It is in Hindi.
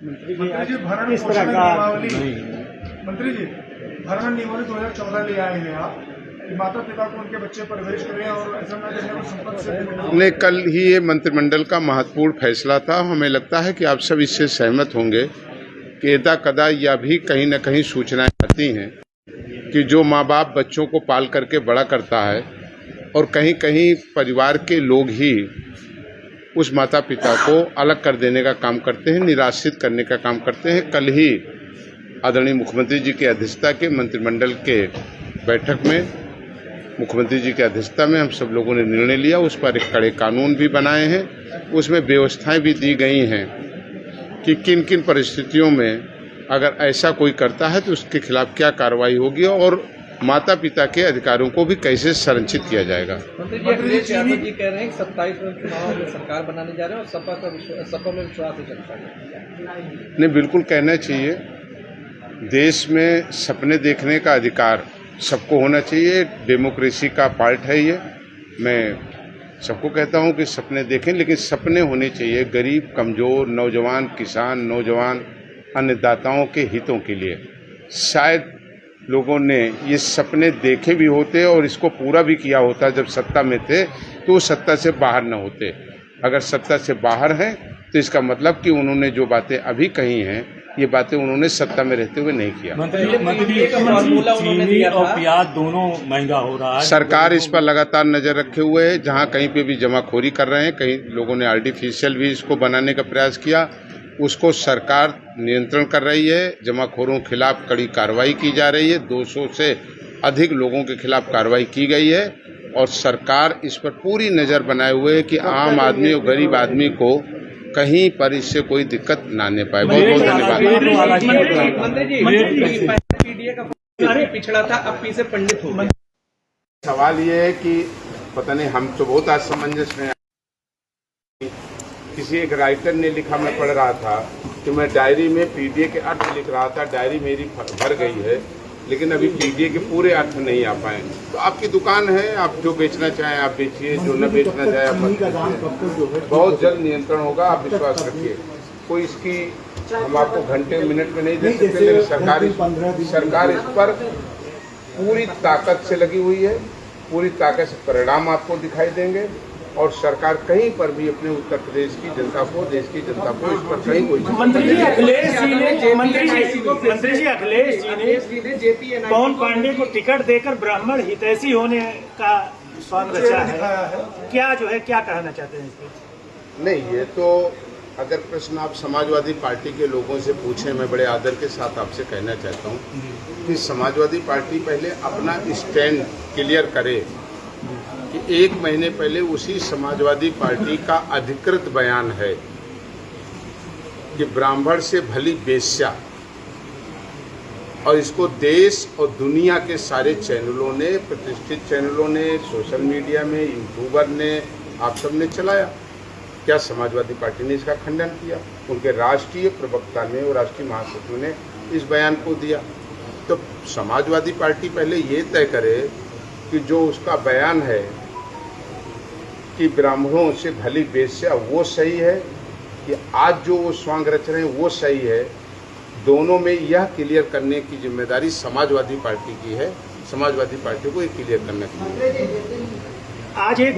मंत्री जी भरण पोषण नियमावली 2014 ले आए हैं आप कि माता पिता को उनके बच्चे परवरिश करें और ऐसा न करने को संपत्ति से नहीं, कल ही ये मंत्रिमंडल का महत्वपूर्ण फैसला था। हमें लगता है कि आप सब इससे सहमत होंगे कि यदा कदा यह भी कहीं न कहीं सूचनाएं आती हैं कि जो माँ बाप बच्चों को पाल करके बड़ा करता है और कहीं कहीं परिवार के लोग ही उस माता पिता को अलग कर देने का काम करते हैं, निराश्रित करने का काम करते हैं। कल ही आदरणीय मुख्यमंत्री जी की अध्यक्षता के मंत्रिमंडल के बैठक में मुख्यमंत्री जी की अध्यक्षता में हम सब लोगों ने निर्णय लिया। उस पर एक कड़े कानून भी बनाए हैं, उसमें व्यवस्थाएं भी दी गई हैं कि किन किन परिस्थितियों में अगर ऐसा कोई करता है तो उसके खिलाफ क्या कार्रवाई होगी और माता पिता के अधिकारों को भी कैसे संरक्षित किया जाएगा। अखिलेश यादव जी कह रहे हैं कि 27 में चुनाव में सरकार बनाने जा रहे हैं और सपा में विश्वास है जनता का। नहीं, बिल्कुल कहना चाहिए। देश में सपने देखने का अधिकार सबको होना चाहिए, डेमोक्रेसी का पार्ट है ये। मैं सबको कहता हूँ कि सपने देखें, लेकिन सपने होने चाहिए गरीब, कमज़ोर, नौजवान, किसान, नौजवान, अन्नदाताओं के हितों के लिए। शायद लोगों ने ये सपने देखे भी होते और इसको पूरा भी किया होता जब सत्ता में थे, तो सत्ता से बाहर न होते। अगर सत्ता से बाहर हैं तो इसका मतलब कि उन्होंने जो बातें अभी कही हैं, ये बातें उन्होंने सत्ता में रहते हुए नहीं किया। चीनी और प्याज दोनों महंगा हो रहा है। सरकार इस पर लगातार नजर रखे हुए है। जहां कहीं पे भी जमाखोरी कर रहे हैं, कहीं लोगों ने आर्टिफिशियल भी इसको बनाने का प्रयास किया, उसको सरकार नियंत्रण कर रही है। जमाखोरों के खिलाफ कड़ी कार्रवाई की जा रही है। 200 से अधिक लोगों के खिलाफ कार्रवाई की गई है और सरकार इस पर पूरी नजर बनाए हुए है कि आम आदमी और गरीब आदमी को कहीं पर इससे कोई दिक्कत ना आने पाए। बहुत बहुत धन्यवाद। मंत्री जी, पीडीए का पिछड़ा था, अब पीछे पंडित हो गए। सवाल ये है कि पता नहीं, हम तो बहुत असमंजस में। किसी एक राइटर ने लिखा, मैं पढ़ रहा था कि मैं डायरी में पीडीए के अर्थ लिख रहा था। डायरी मेरी भर गई है, लेकिन अभी पीडीए के पूरे अर्थ नहीं आ पाए। तो आपकी दुकान है, आप जो बेचना चाहें आप बेचिए, जो न बेचना चाहे आप मत बेचिए। बहुत जल्द नियंत्रण होगा, आप विश्वास रखिए। कोई इसकी हम आपको घंटे मिनट में नहीं दे सकते, लेकिन सरकार इस पर पूरी ताकत से लगी हुई है। पूरी ताकत से परिणाम आपको दिखाई देंगे और सरकार कहीं पर भी अपने उत्तर प्रदेश की जनता को, देश की जनता को इस पर कहीं कोई मंत्री जी अखिलेश जी ने पवन पांडे को टिकट देकर ब्राह्मण हितैषी होने का स्वांग रचा है। क्या जो है, क्या कहना चाहते हैं इस पर? नहीं, ये तो अगर प्रश्न आप समाजवादी पार्टी के लोगों से पूछें, मैं बड़े आदर के साथ आपसे कहना चाहता हूँ कि समाजवादी पार्टी पहले अपना स्टैंड क्लियर करे कि 1 महीने पहले उसी समाजवादी पार्टी का अधिकृत बयान है कि ब्राह्मण से भली वेश्या, और इसको देश और दुनिया के सारे चैनलों ने, प्रतिष्ठित चैनलों ने, सोशल मीडिया में, यूट्यूबर ने, आप सब ने चलाया। क्या समाजवादी पार्टी ने इसका खंडन किया? उनके राष्ट्रीय प्रवक्ता ने और राष्ट्रीय महासचिव ने इस बयान को दिया। तो समाजवादी पार्टी पहले ये तय करे कि जो उसका बयान है कि ब्राह्मणों से भली वेश्या, वो सही है कि आज जो वो स्वांग रच रहे हैं वो सही है। दोनों में यह क्लियर करने की जिम्मेदारी समाजवादी पार्टी की है। समाजवादी पार्टी को ये क्लियर करना चाहिए। आज एक